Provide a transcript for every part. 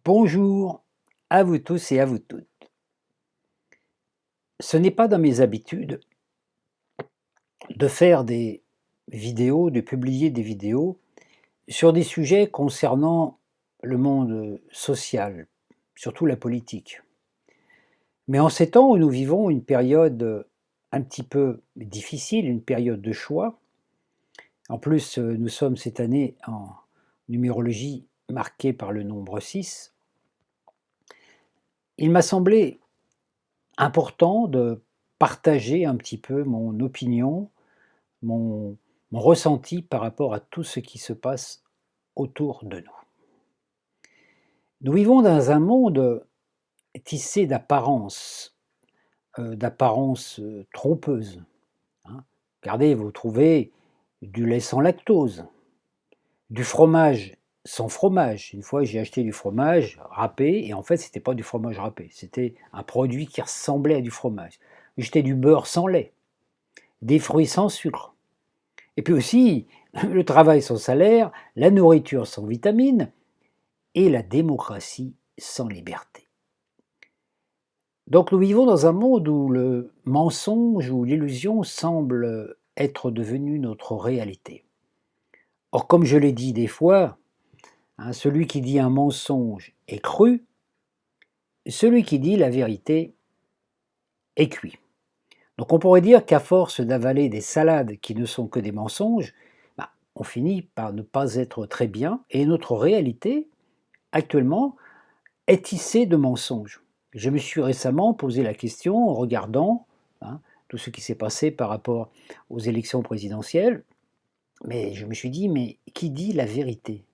Bonjour à vous tous et à vous toutes. Ce n'est pas dans mes habitudes de faire des vidéos, de publier des vidéos sur des sujets concernant le monde social, surtout la politique. Mais en ces temps où nous vivons une période un petit peu difficile, une période de choix, en plus nous sommes cette année en numérologie marquée par le nombre 6, il m'a semblé important de partager un petit peu mon opinion, mon, mon ressenti par rapport à tout ce qui se passe autour de nous. Nous vivons dans un monde tissé d'apparences trompeuses, hein. Regardez, vous trouvez du lait sans lactose, du fromage sans fromage. Une fois, j'ai acheté du fromage râpé et en fait, c'était pas du fromage râpé, c'était un produit qui ressemblait à du fromage. J'ai acheté du beurre sans lait, des fruits sans sucre. Et puis aussi, le travail sans salaire, la nourriture sans vitamines et la démocratie sans liberté. Donc nous vivons dans un monde où le mensonge ou l'illusion semble être devenu notre réalité. Or, comme je l'ai dit des fois, celui qui dit un mensonge est cru, celui qui dit la vérité est cuit. Donc on pourrait dire qu'à force d'avaler des salades qui ne sont que des mensonges, on finit par ne pas être très bien et notre réalité, actuellement, est tissée de mensonges. Je me suis récemment posé la question en regardant tout ce qui s'est passé par rapport aux élections présidentielles, mais je me suis dit, mais qui dit la vérité?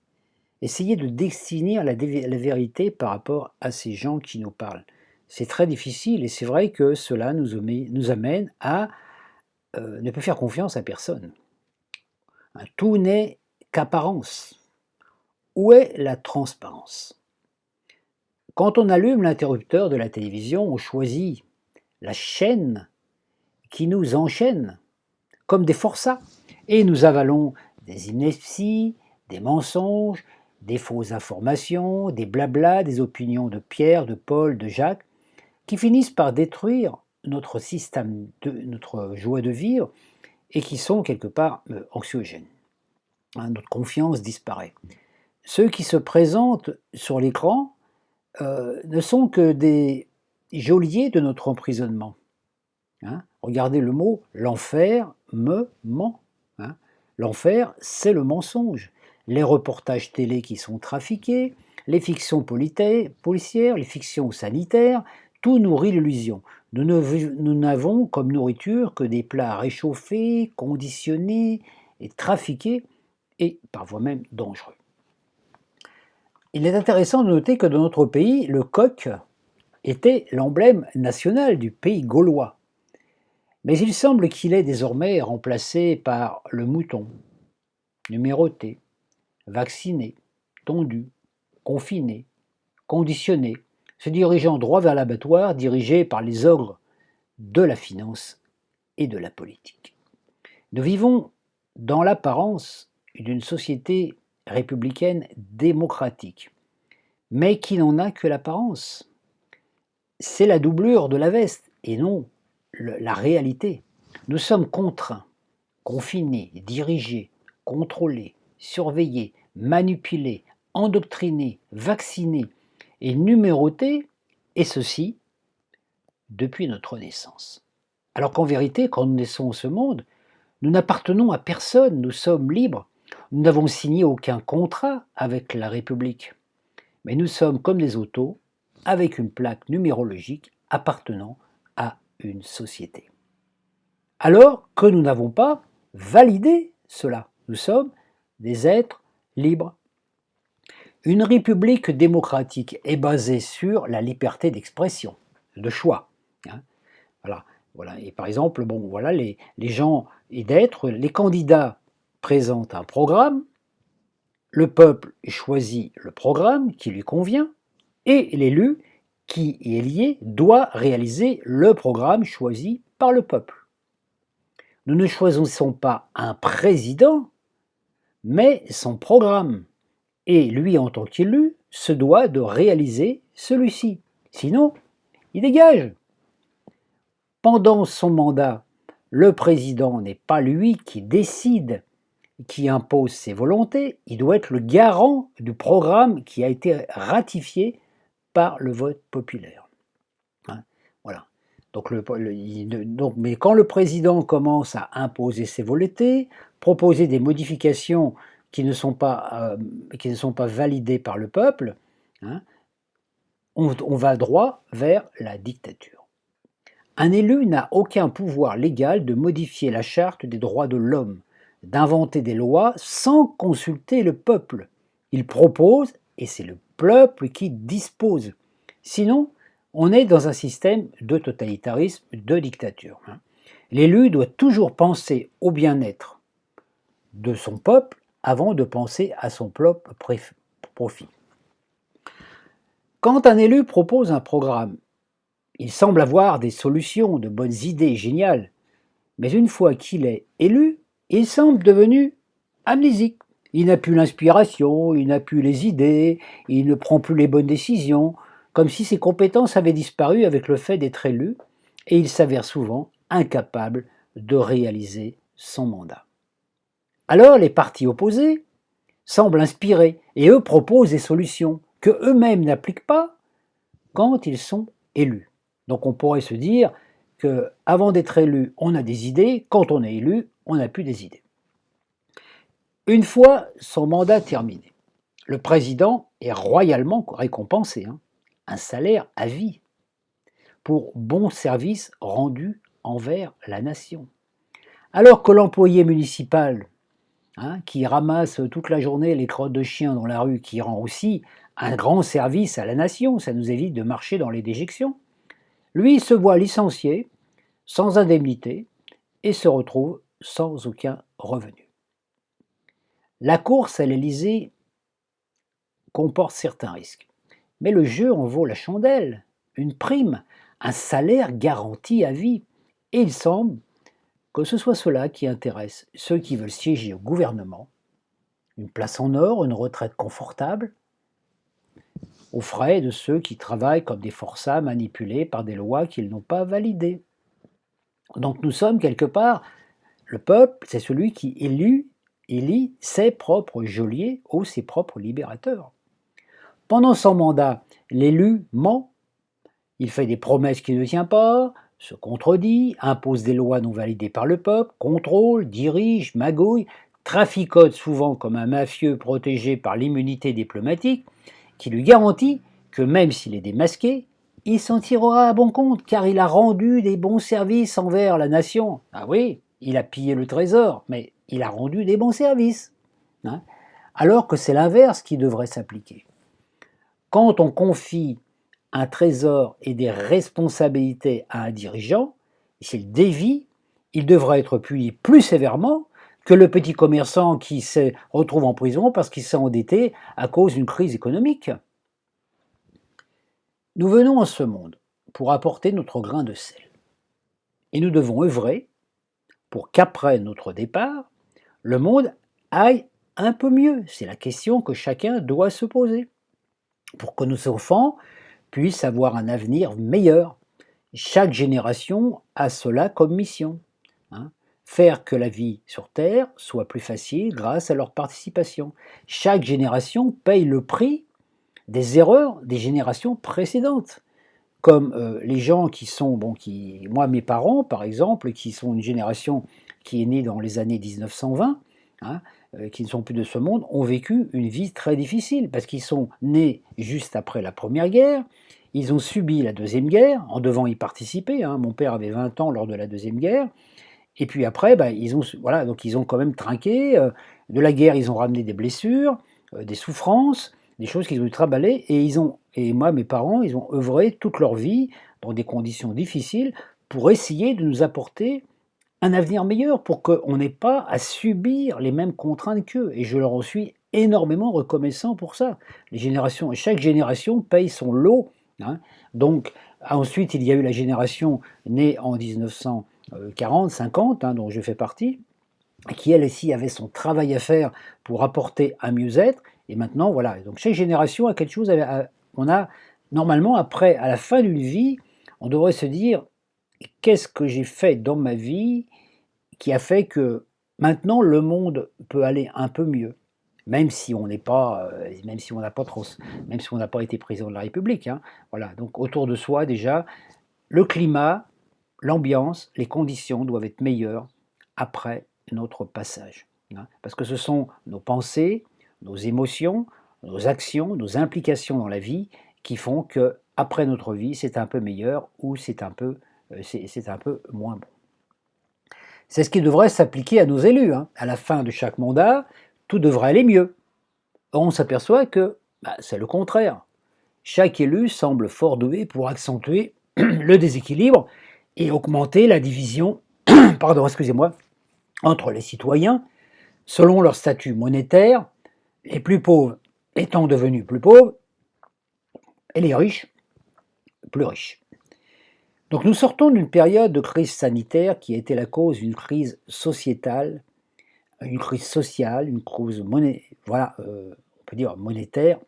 Essayez de définir la vérité par rapport à ces gens qui nous parlent. C'est très difficile et c'est vrai que cela nous amène à ne plus faire confiance à personne. Tout n'est qu'apparence. Où est la transparence? Quand on allume l'interrupteur de la télévision, on choisit la chaîne qui nous enchaîne, comme des forçats, et nous avalons des inepties, des mensonges, des fausses informations, des blablas, des opinions de Pierre, de Paul, de Jacques, qui finissent par détruire notre système, notre joie de vivre, et qui sont quelque part anxiogènes. Notre confiance disparaît. Ceux qui se présentent sur l'écran ne sont que des geôliers de notre emprisonnement. Regardez le mot, l'enfer me ment. L'enfer, c'est le mensonge. Les reportages télé qui sont trafiqués, les fictions policières, les fictions sanitaires, tout nourrit l'illusion. Nous n'avons comme nourriture que des plats réchauffés, conditionnés et trafiqués, et parfois même dangereux. Il est intéressant de noter que dans notre pays, le coq était l'emblème national du pays gaulois. Mais il semble qu'il est désormais remplacé par le mouton, numéroté, vacciné, tondu, confiné, conditionné, se dirigeant droit vers l'abattoir, dirigé par les ogres de la finance et de la politique. Nous vivons dans l'apparence d'une société républicaine démocratique, mais qui n'en a que l'apparence. C'est la doublure de la veste et non la réalité. Nous sommes contraints, confinés, dirigés, contrôlés, surveillés, manipulés, endoctrinés, vaccinés et numérotés, et ceci depuis notre naissance. Alors qu'en vérité, quand nous naissons en ce monde, nous n'appartenons à personne, nous sommes libres, nous n'avons signé aucun contrat avec la République, mais nous sommes comme des autos avec une plaque numérologique appartenant à une société. Alors que nous n'avons pas validé cela, nous sommes des êtres libres. Une république démocratique est basée sur la liberté d'expression, de choix. Voilà. Et par exemple, les gens et d'être, les candidats présentent un programme, le peuple choisit le programme qui lui convient, et l'élu qui y est lié doit réaliser le programme choisi par le peuple. Nous ne choisissons pas un président, mais son programme. Et lui, en tant qu'élu, se doit de réaliser celui-ci. Sinon, il dégage. Pendant son mandat, le président n'est pas lui qui décide, qui impose ses volontés, il doit être le garant du programme qui a été ratifié par le vote populaire. Hein, voilà. Donc, mais quand le président commence à imposer ses volontés, proposer des modifications qui ne sont pas validées par le peuple, hein, on va droit vers la dictature. Un élu n'a aucun pouvoir légal de modifier la charte des droits de l'homme, d'inventer des lois sans consulter le peuple. Il propose et c'est le peuple qui dispose. Sinon, on est dans un système de totalitarisme, de dictature. L'élu doit toujours penser au bien-être de son peuple avant de penser à son propre profit. Quand un élu propose un programme, il semble avoir des solutions, de bonnes idées géniales, mais une fois qu'il est élu, il semble devenu amnésique. Il n'a plus l'inspiration, il n'a plus les idées, il ne prend plus les bonnes décisions, comme si ses compétences avaient disparu avec le fait d'être élu, et il s'avère souvent incapable de réaliser son mandat. Alors les partis opposés semblent inspirés, et eux proposent des solutions que eux-mêmes n'appliquent pas quand ils sont élus. Donc on pourrait se dire qu'avant d'être élu, on a des idées, quand on est élu, on n'a plus des idées. Une fois son mandat terminé, le président est royalement récompensé, un salaire à vie, pour bons services rendus envers la nation. Alors que l'employé municipal, qui ramasse toute la journée les crottes de chiens dans la rue, qui rend aussi un grand service à la nation, ça nous évite de marcher dans les déjections, lui se voit licencié, sans indemnité, et se retrouve sans aucun revenu. La course à l'Élysée comporte certains risques, mais le jeu en vaut la chandelle, une prime, un salaire garanti à vie, et il semble que ce soit cela qui intéresse ceux qui veulent siéger au gouvernement, une place en or, une retraite confortable, aux frais de ceux qui travaillent comme des forçats manipulés par des lois qu'ils n'ont pas validées. Donc nous sommes quelque part, le peuple, c'est celui qui élit ses propres geôliers ou ses propres libérateurs. Pendant son mandat, l'élu ment, il fait des promesses qu'il ne tient pas, se contredit, impose des lois non validées par le peuple, contrôle, dirige, magouille, traficote souvent comme un mafieux protégé par l'immunité diplomatique, qui lui garantit que même s'il est démasqué, il s'en tirera à bon compte, car il a rendu des bons services envers la nation. Ah oui, il a pillé le trésor, mais il a rendu des bons services. Alors que c'est l'inverse qui devrait s'appliquer. Quand on confie un trésor et des responsabilités à un dirigeant, s'il dévie, il devra être puni plus sévèrement que le petit commerçant qui se retrouve en prison parce qu'il s'est endetté à cause d'une crise économique. Nous venons en ce monde pour apporter notre grain de sel. Et nous devons œuvrer pour qu'après notre départ, le monde aille un peu mieux. C'est la question que chacun doit se poser. Pour que nos enfants puissent avoir un avenir meilleur. Chaque génération a cela comme mission. Faire que la vie sur Terre soit plus facile grâce à leur participation. Chaque génération paye le prix des erreurs des générations précédentes. Comme les gens qui sont, moi mes parents par exemple, qui sont une génération qui est née dans les années 1920, qui ne sont plus de ce monde, ont vécu une vie très difficile, parce qu'ils sont nés juste après la Première Guerre, ils ont subi la Deuxième Guerre, en devant y participer, mon père avait 20 ans lors de la Deuxième Guerre, et puis après, ils ont quand même trinqué, de la guerre ils ont ramené des blessures, des souffrances, des choses qu'ils ont dû travailler, et moi, mes parents, ils ont œuvré toute leur vie, dans des conditions difficiles, pour essayer de nous apporter un avenir meilleur, pour qu'on n'ait pas à subir les mêmes contraintes qu'eux. Et je leur en suis énormément reconnaissant pour ça. Chaque génération paye son lot. Donc, ensuite, il y a eu la génération née en 1940, 50, dont je fais partie, qui elle aussi avait son travail à faire pour apporter un mieux-être. Et maintenant, voilà. Donc chaque génération a quelque chose. On a normalement après, à la fin d'une vie, on devrait se dire qu'est-ce que j'ai fait dans ma vie qui a fait que maintenant le monde peut aller un peu mieux, même si on n'est pas, même si on n'a pas trop, même si on n'a pas été président de la République, hein. Voilà. Donc autour de soi déjà, le climat, l'ambiance, les conditions doivent être meilleures après notre passage, hein. Parce que ce sont nos pensées, nos émotions, nos actions, nos implications dans la vie qui font que après notre vie, c'est un peu meilleur ou c'est un peu, c'est un peu moins bon. C'est ce qui devrait s'appliquer à nos élus, hein. À la fin de chaque mandat, tout devrait aller mieux. Or, on s'aperçoit que c'est le contraire. Chaque élu semble fort doué pour accentuer le déséquilibre et augmenter la division pardon, excusez-moi, entre les citoyens selon leur statut monétaire, les plus pauvres étant devenus plus pauvres et les riches plus riches. Donc nous sortons d'une période de crise sanitaire qui a été la cause d'une crise sociétale, une crise sociale, une crise on peut dire monétaire,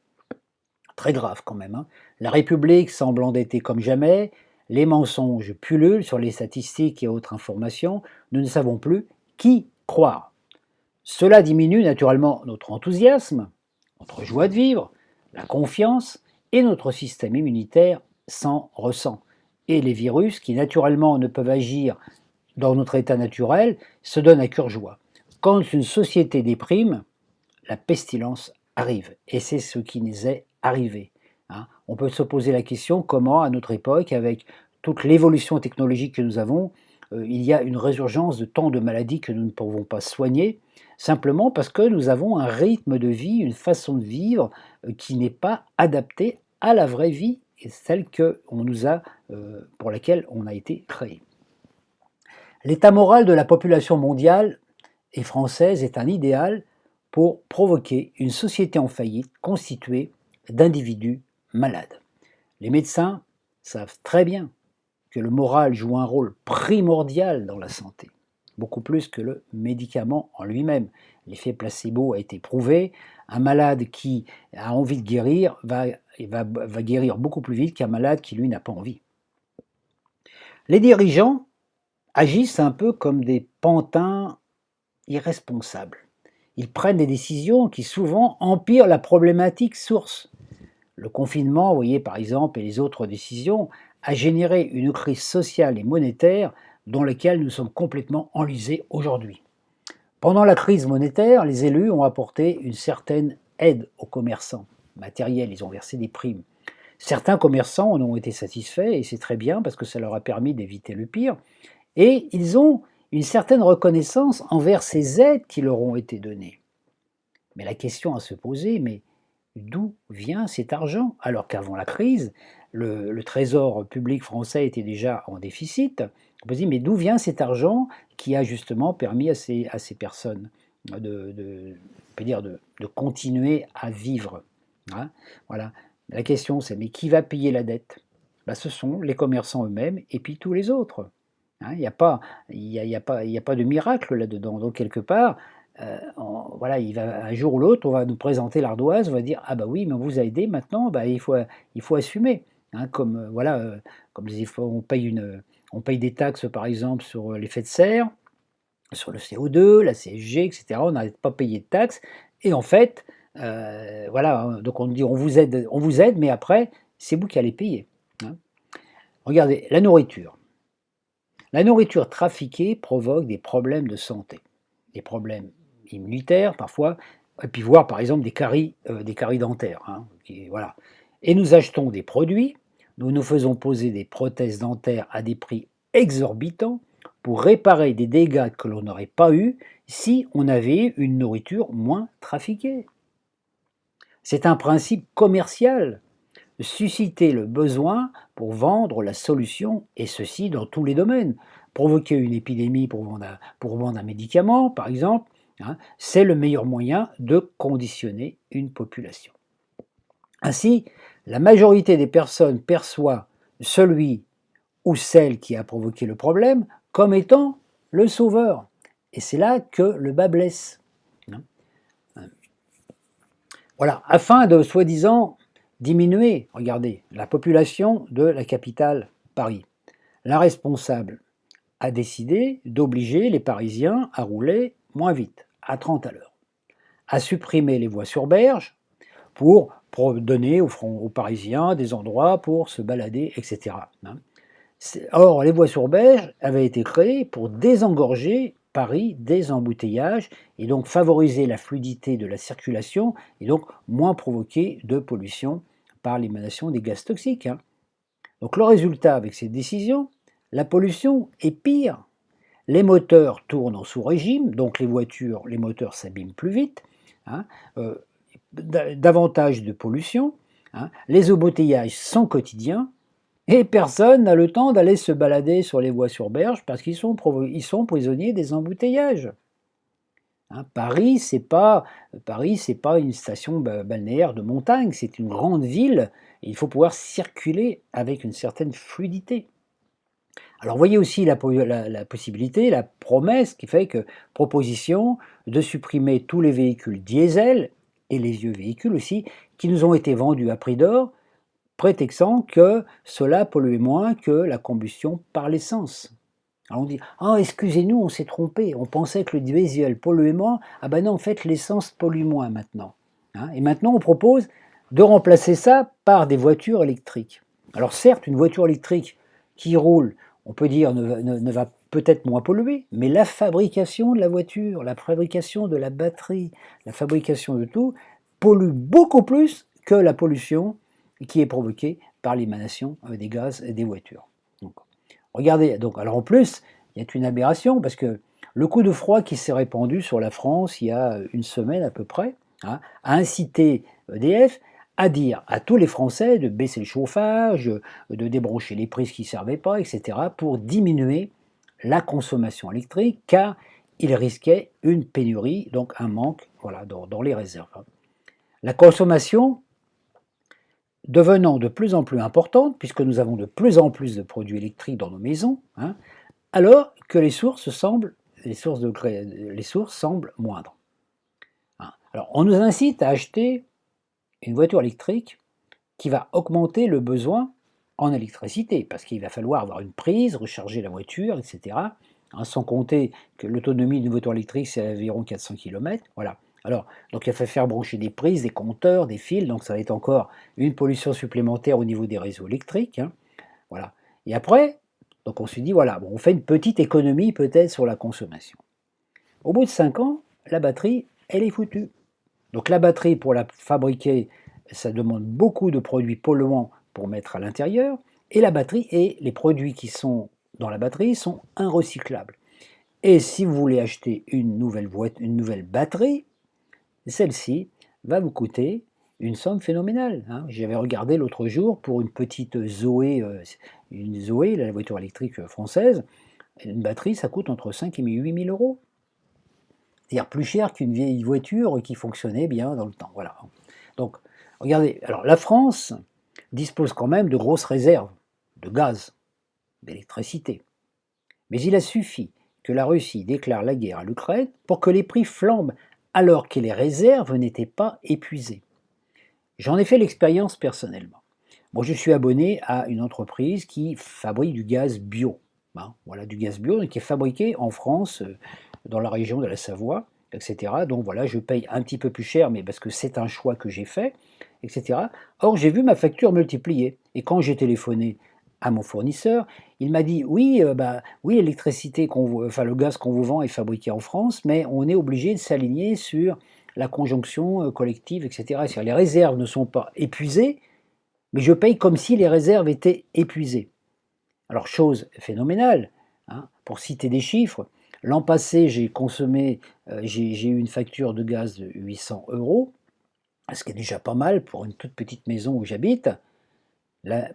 très grave quand même, hein. La République semble endettée comme jamais, les mensonges pullulent sur les statistiques et autres informations, nous ne savons plus qui croire. Cela diminue naturellement notre enthousiasme, notre joie de vivre, la confiance et notre système immunitaire s'en ressent. Et les virus, qui naturellement ne peuvent agir dans notre état naturel, se donnent à cœur joie. Quand une société déprime, la pestilence arrive. Et c'est ce qui nous est arrivé, hein. On peut se poser la question comment, à notre époque, avec toute l'évolution technologique que nous avons, il y a une résurgence de tant de maladies que nous ne pouvons pas soigner, simplement parce que nous avons un rythme de vie, une façon de vivre qui n'est pas adaptée à la vraie vie, et celle pour laquelle on a été créé. L'état moral de la population mondiale et française est un idéal pour provoquer une société en faillite constituée d'individus malades. Les médecins savent très bien que le moral joue un rôle primordial dans la santé, beaucoup plus que le médicament en lui-même. L'effet placebo a été prouvé. Un malade qui a envie de guérir va guérir beaucoup plus vite qu'un malade qui, lui, n'a pas envie. Les dirigeants agissent un peu comme des pantins irresponsables. Ils prennent des décisions qui souvent empirent la problématique source. Le confinement, vous voyez par exemple, et les autres décisions, a généré une crise sociale et monétaire dans laquelle nous sommes complètement enlisés aujourd'hui. Pendant la crise monétaire, les élus ont apporté une certaine aide aux commerçants matériels, ils ont versé des primes. Certains commerçants en ont été satisfaits et c'est très bien parce que ça leur a permis d'éviter le pire. Et ils ont une certaine reconnaissance envers ces aides qui leur ont été données. Mais la question à se poser, mais d'où vient cet argent? Alors qu'avant la crise, le trésor public français était déjà en déficit. On peut se dire, mais d'où vient cet argent qui a justement permis à ces personnes de continuer à vivre, hein? Voilà. La question c'est, mais qui va payer la dette? Ce sont les commerçants eux-mêmes et puis tous les autres. Il n'y a pas de miracle là-dedans. Donc quelque part, un jour ou l'autre, on va nous présenter l'ardoise, on va dire ah bah oui, mais on vous a aidé, maintenant, il faut assumer. Hein, comme on paye des taxes par exemple sur l'effet de serre, sur le CO2, la CSG, etc. On n'arrête pas de payer de taxes et en fait, donc on dit on vous aide, mais après c'est vous qui allez payer, hein. Regardez la nourriture. La nourriture trafiquée provoque des problèmes de santé, des problèmes immunitaires parfois, et puis voire par exemple des caries dentaires, hein, voilà. Et nous achetons des produits, nous nous faisons poser des prothèses dentaires à des prix exorbitants pour réparer des dégâts que l'on n'aurait pas eus si on avait une nourriture moins trafiquée. C'est un principe commercial. Susciter le besoin pour vendre la solution, et ceci dans tous les domaines. Provoquer une épidémie pour vendre un médicament, par exemple, hein, c'est le meilleur moyen de conditionner une population. Ainsi, la majorité des personnes perçoit celui ou celle qui a provoqué le problème comme étant le sauveur. Et c'est là que le bas blesse. Voilà, afin de, soi-disant, diminuer, regardez, la population de la capitale, Paris, la responsable a décidé d'obliger les Parisiens à rouler moins vite, à 30 à l'heure, à supprimer les voies sur berge pour donner aux Parisiens des endroits pour se balader, etc. Or, les voies sur berge avaient été créées pour désengorger Paris des embouteillages et donc favoriser la fluidité de la circulation et donc moins provoquer de pollution par l'émanation des gaz toxiques. Donc le résultat avec ces décisions, la pollution est pire. Les moteurs tournent en sous-régime, donc les moteurs s'abîment plus vite, davantage de pollution, les embouteillages sont quotidiens, et personne n'a le temps d'aller se balader sur les voies sur berge parce qu'ils sont prisonniers des embouteillages. Paris, c'est pas une station balnéaire de montagne, c'est une grande ville et il faut pouvoir circuler avec une certaine fluidité. Alors voyez aussi la possibilité, la promesse qui fait que proposition de supprimer tous les véhicules diesel et les vieux véhicules aussi qui nous ont été vendus à prix d'or, prétextant que cela polluait moins que la combustion par l'essence. Alors on dit « Ah, excusez-nous, on s'est trompé, on pensait que le diesel polluait moins, ah ben non, en fait l'essence pollue moins maintenant. » Et maintenant on propose de remplacer ça par des voitures électriques. Alors certes, une voiture électrique qui roule, on peut dire, ne va peut-être moins polluer, mais la fabrication de la voiture, la fabrication de la batterie, la fabrication de tout, pollue beaucoup plus que la pollution qui est provoquée par l'émanation des gaz des voitures. Donc, regardez, alors en plus, il y a une aberration, parce que le coup de froid qui s'est répandu sur la France il y a une semaine à peu près, a incité EDF à dire à tous les Français de baisser le chauffage, de débrancher les prises qui ne servaient pas, etc., pour diminuer la consommation électrique, car il risquait une pénurie, donc un manque dans les réserves. La consommation devenant de plus en plus importante, puisque nous avons de plus en plus de produits électriques dans nos maisons, alors que les sources semblent moindres. Alors, on nous incite à acheter une voiture électrique qui va augmenter le besoin en électricité, parce qu'il va falloir avoir une prise, recharger la voiture, etc. Sans compter que l'autonomie d'une voiture électrique, c'est environ 400 km. Voilà. Alors, donc il va faire brancher des prises, des compteurs, des fils, donc ça va être encore une pollution supplémentaire au niveau des réseaux électriques. Voilà. Et après, donc on se dit, voilà, on fait une petite économie peut-être sur la consommation. Au bout de 5 ans, la batterie, elle est foutue. Donc la batterie, pour la fabriquer, ça demande beaucoup de produits polluants pour mettre à l'intérieur, et la batterie et les produits qui sont dans la batterie sont inrecyclables. Et si vous voulez acheter une nouvelle batterie, celle-ci va vous coûter une somme phénoménale. J'avais regardé l'autre jour pour une petite Zoé, la voiture électrique française, une batterie, ça coûte entre 5 et 8 000 euros. C'est-à-dire plus cher qu'une vieille voiture qui fonctionnait bien dans le temps. Voilà. Donc, regardez, alors la France dispose quand même de grosses réserves de gaz, d'électricité. Mais il a suffi que la Russie déclare la guerre à l'Ukraine pour que les prix flambent alors que les réserves n'étaient pas épuisées. J'en ai fait l'expérience personnellement. Moi, je suis abonné à une entreprise qui fabrique du gaz bio. Voilà, du gaz bio qui est fabriqué en France, dans la région de la Savoie, etc. Donc voilà, je paye un petit peu plus cher, mais parce que c'est un choix que j'ai fait, etc. Or, j'ai vu ma facture multipliée. Et quand j'ai téléphoné à mon fournisseur, il m'a dit oui, l'électricité, le gaz qu'on vous vend est fabriqué en France, mais on est obligé de s'aligner sur la conjonction collective, etc. C'est-à-dire les réserves ne sont pas épuisées, mais je paye comme si les réserves étaient épuisées. Alors, chose phénoménale, pour citer des chiffres, l'an passé, j'ai eu une facture de gaz de 800 euros, ce qui est déjà pas mal pour une toute petite maison où j'habite.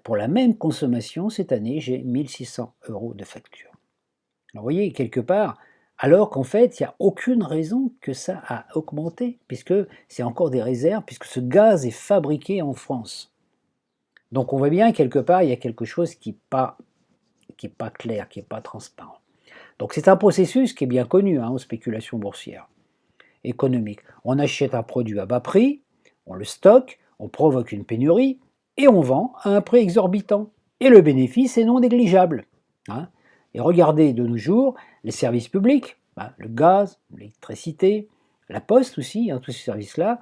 Pour la même consommation, cette année, j'ai 1600 euros de facture. Alors, vous voyez, quelque part, alors qu'en fait, il n'y a aucune raison que ça a augmenté, puisque c'est encore des réserves, puisque ce gaz est fabriqué en France. Donc, on voit bien, quelque part, il y a quelque chose qui n'est pas clair, qui n'est pas transparent. Donc c'est un processus qui est bien connu aux spéculations boursières, économiques. On achète un produit à bas prix, on le stocke, on provoque une pénurie et on vend à un prix exorbitant. Et le bénéfice est non négligeable. Et regardez de nos jours les services publics, le gaz, l'électricité, la poste aussi, tous ces services-là,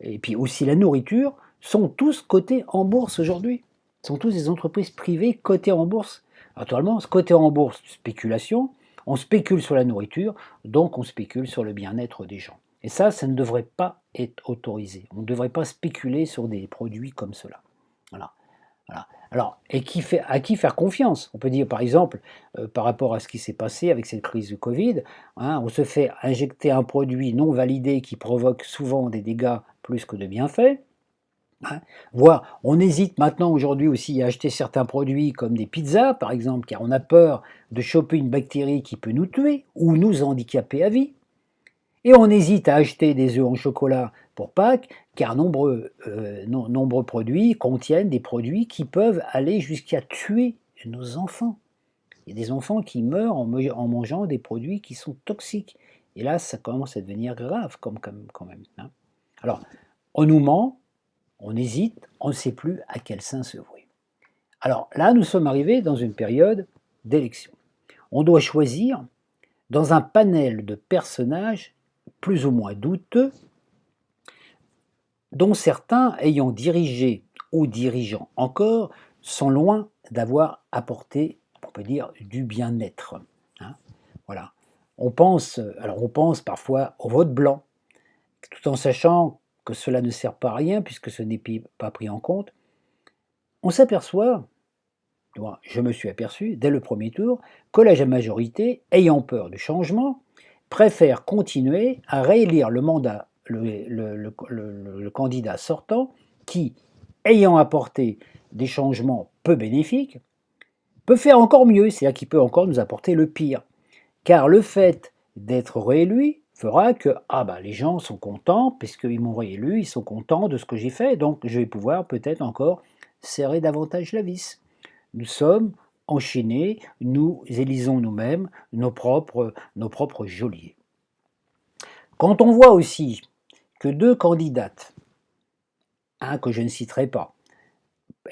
et puis aussi la nourriture, sont tous cotés en bourse aujourd'hui. Ce sont tous des entreprises privées cotées en bourse. Naturellement, coté en bourse, spéculation, on spécule sur la nourriture, donc on spécule sur le bien-être des gens. Et ça ne devrait pas être autorisé. On ne devrait pas spéculer sur des produits comme cela. Voilà. Alors, à qui faire confiance? On peut dire, par exemple, par rapport à ce qui s'est passé avec cette crise de Covid, on se fait injecter un produit non validé qui provoque souvent des dégâts plus que de bienfaits. Voire, on hésite maintenant aujourd'hui aussi à acheter certains produits comme des pizzas, par exemple, car on a peur de choper une bactérie qui peut nous tuer ou nous handicaper à vie. Et on hésite à acheter des œufs en chocolat pour Pâques, car nombreux produits contiennent des produits qui peuvent aller jusqu'à tuer nos enfants. Il y a des enfants qui meurent en mangeant des produits qui sont toxiques. Et là, ça commence à devenir grave quand même. Alors, on nous ment, on hésite, on ne sait plus à quel sein se vouer. Alors là, nous sommes arrivés dans une période d'élection. On doit choisir dans un panel de personnages plus ou moins douteux, dont certains ayant dirigé ou dirigeant encore sont loin d'avoir apporté, on peut dire, du bien-être. Voilà. On pense parfois au vote blanc, tout en sachant que cela ne sert pas à rien puisque ce n'est pas pris en compte. On s'aperçoit, je me suis aperçu dès le premier tour, que la majorité, ayant peur du changement, préfère continuer à réélire le candidat sortant qui, ayant apporté des changements peu bénéfiques, peut faire encore mieux, c'est-à-dire qu'il peut encore nous apporter le pire. Car le fait d'être réélu fera que les gens sont contents, puisqu'ils m'ont réélu, ils sont contents de ce que j'ai fait, donc je vais pouvoir peut-être encore serrer davantage la vis. Nous sommes enchaînés, nous élisons nous-mêmes nos propres geôliers. Quand on voit aussi que deux candidates, que je ne citerai pas,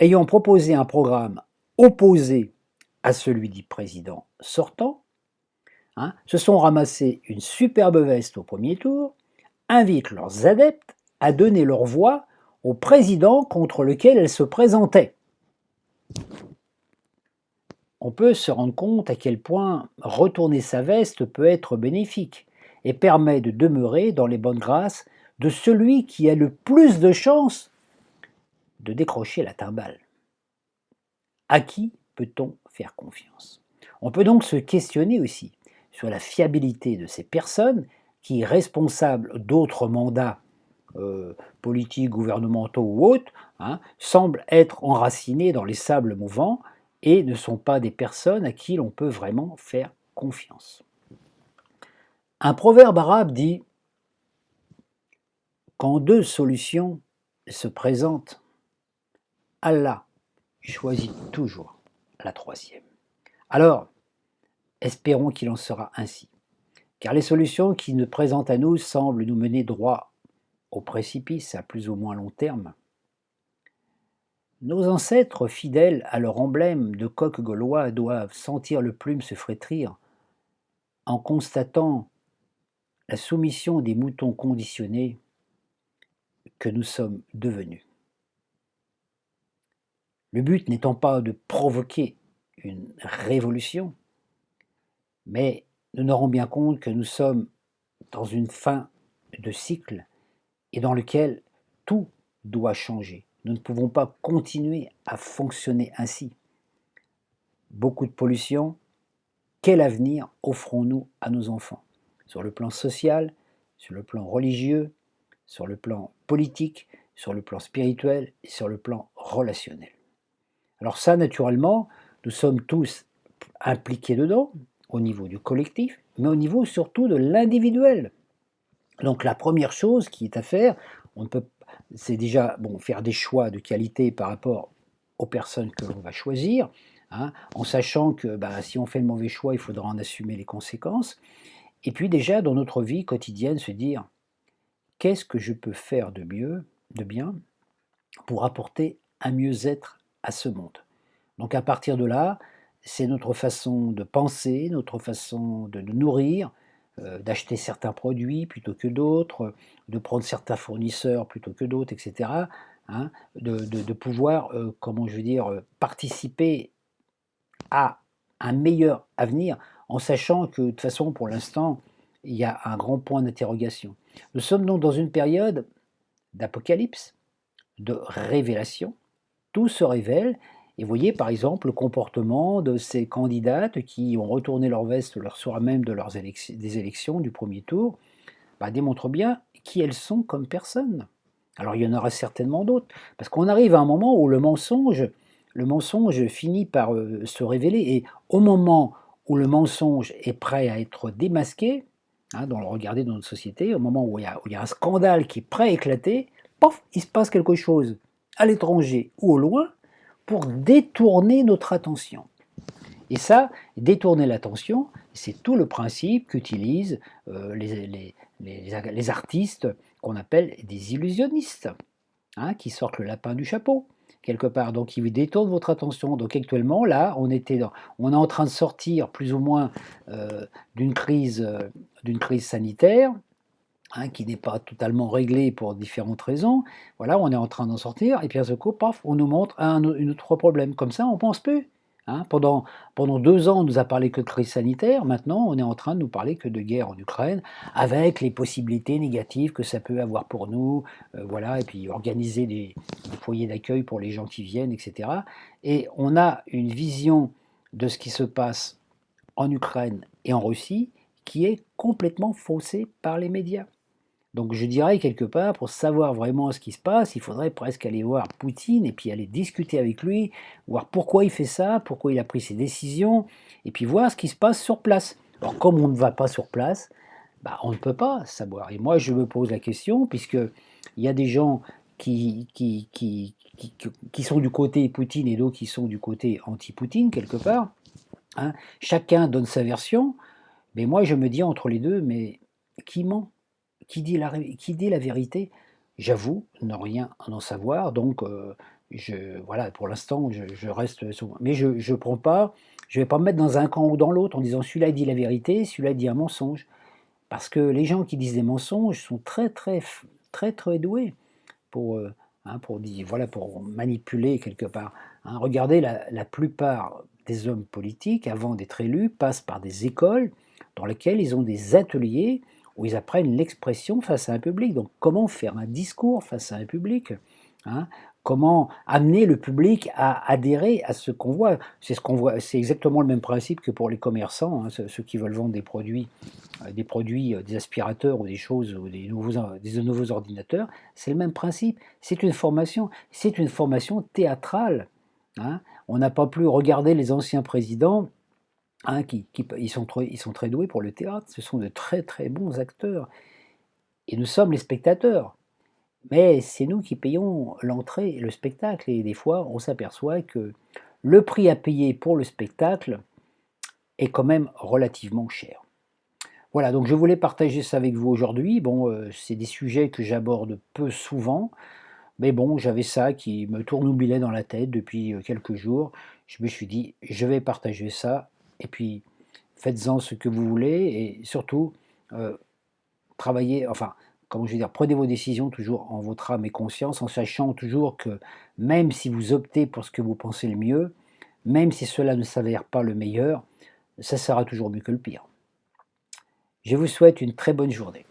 ayant proposé un programme opposé à celui du président sortant, se sont ramassés une superbe veste au premier tour, invitent leurs adeptes à donner leur voix au président contre lequel elles se présentaient. On peut se rendre compte à quel point retourner sa veste peut être bénéfique et permet de demeurer dans les bonnes grâces de celui qui a le plus de chances de décrocher la timbale. À qui peut-on faire confiance? On peut donc se questionner aussi sur la fiabilité de ces personnes qui, responsables d'autres mandats politiques, gouvernementaux ou autres, semblent être enracinées dans les sables mouvants et ne sont pas des personnes à qui l'on peut vraiment faire confiance. Un proverbe arabe dit « Quand deux solutions se présentent, Allah choisit toujours la troisième. » Alors, espérons qu'il en sera ainsi, car les solutions qui nous présentent à nous semblent nous mener droit au précipice à plus ou moins long terme. Nos ancêtres, fidèles à leur emblème de coq gaulois, doivent sentir le plume se flétrir en constatant la soumission des moutons conditionnés que nous sommes devenus. Le but n'étant pas de provoquer une révolution, mais nous nous rendons bien compte que nous sommes dans une fin de cycle et dans lequel tout doit changer. Nous ne pouvons pas continuer à fonctionner ainsi. Beaucoup de pollution, quel avenir offrons-nous à nos enfants? Sur le plan social, sur le plan religieux, sur le plan politique, sur le plan spirituel et sur le plan relationnel. Alors ça, naturellement, nous sommes tous impliqués dedans, au niveau du collectif, mais au niveau surtout de l'individuel. Donc la première chose qui est à faire, c'est déjà faire des choix de qualité par rapport aux personnes que l'on va choisir, hein, en sachant que bah, si on fait le mauvais choix, il faudra en assumer les conséquences. Et puis déjà, dans notre vie quotidienne, se dire, qu'est-ce que je peux faire de mieux, de bien, pour apporter un mieux-être à ce monde. Donc à partir de là, c'est notre façon de penser, notre façon de nous nourrir, d'acheter certains produits plutôt que d'autres, de prendre certains fournisseurs plutôt que d'autres, etc. Hein, de pouvoir, comment je veux dire, participer à un meilleur avenir, en sachant que de toute façon, pour l'instant, il y a un grand point d'interrogation. Nous sommes donc dans une période d'apocalypse, de révélation. Tout se révèle. Et vous voyez par exemple le comportement de ces candidates qui ont retourné leur veste le soir même de des élections du premier tour, bah, démontre bien qui elles sont comme personnes. Alors il y en aura certainement d'autres, parce qu'on arrive à un moment où le mensonge finit par se révéler, et au moment où le mensonge est prêt à être démasqué, hein, regardez dans notre société, au moment où il y a un scandale qui est prêt à éclater, pof, il se passe quelque chose à l'étranger ou au loin pour détourner notre attention. Et ça, détourner l'attention, c'est tout le principe qu'utilisent les artistes qu'on appelle des illusionnistes, hein, qui sortent le lapin du chapeau, quelque part. Donc ils détournent votre attention. Donc actuellement, là, on est en train de sortir plus ou moins d'une crise sanitaire, hein, qui n'est pas totalement réglée pour différentes raisons. Voilà, on est en train d'en sortir, et puis à ce coup, paf, on nous montre un autre problème. Comme ça, on ne pense plus. Hein. Pendant 2 ans, on nous a parlé que de crise sanitaire. Maintenant, on est en train de nous parler que de guerre en Ukraine, avec les possibilités négatives que ça peut avoir pour nous. Voilà, et puis organiser des foyers d'accueil pour les gens qui viennent, etc. Et on a une vision de ce qui se passe en Ukraine et en Russie qui est complètement faussée par les médias. Donc je dirais quelque part, pour savoir vraiment ce qui se passe, il faudrait presque aller voir Poutine et puis aller discuter avec lui, voir pourquoi il fait ça, pourquoi il a pris ses décisions, et puis voir ce qui se passe sur place. Alors comme on ne va pas sur place, bah, on ne peut pas savoir. Et moi je me pose la question, puisque il y a des gens qui sont du côté Poutine et d'autres qui sont du côté anti-Poutine quelque part. Hein. Chacun donne sa version, mais moi je me dis entre les deux, mais qui ment? Qui dit la vérité? J'avoue ne rien en savoir, donc voilà, pour l'instant, je reste sur, mais je prends pas, je vais pas me mettre dans un camp ou dans l'autre en disant celui-là dit la vérité, celui-là dit un mensonge. Parce que les gens qui disent des mensonges sont très, très, très, très doués pour, hein, voilà, pour manipuler quelque part. Hein. Regardez, la plupart des hommes politiques, avant d'être élus, passent par des écoles dans lesquelles ils ont des ateliers où ils apprennent l'expression face à un public. Donc comment faire un discours face à un public, hein, comment amener le public à adhérer à ce qu'on voit. C'est ce qu'on voit, c'est exactement le même principe que pour les commerçants, hein, ceux qui veulent vendre des produits, des aspirateurs ou des choses, ou des nouveaux ordinateurs. C'est le même principe. C'est une formation théâtrale. Hein. On n'a pas plus regardé les anciens présidents. Hein, ils sont très doués pour le théâtre, ce sont de très très bons acteurs. Et nous sommes les spectateurs. Mais c'est nous qui payons l'entrée et le spectacle. Et des fois, on s'aperçoit que le prix à payer pour le spectacle est quand même relativement cher. Voilà, donc je voulais partager ça avec vous aujourd'hui. Bon, c'est des sujets que j'aborde peu souvent. Mais bon, j'avais ça qui me tournoubillait dans la tête depuis quelques jours. Je me suis dit, je vais partager ça. Et puis, faites-en ce que vous voulez. Et surtout, travaillez, enfin, comment je veux dire, prenez vos décisions toujours en votre âme et conscience, en sachant toujours que même si vous optez pour ce que vous pensez le mieux, même si cela ne s'avère pas le meilleur, ça sera toujours mieux que le pire. Je vous souhaite une très bonne journée.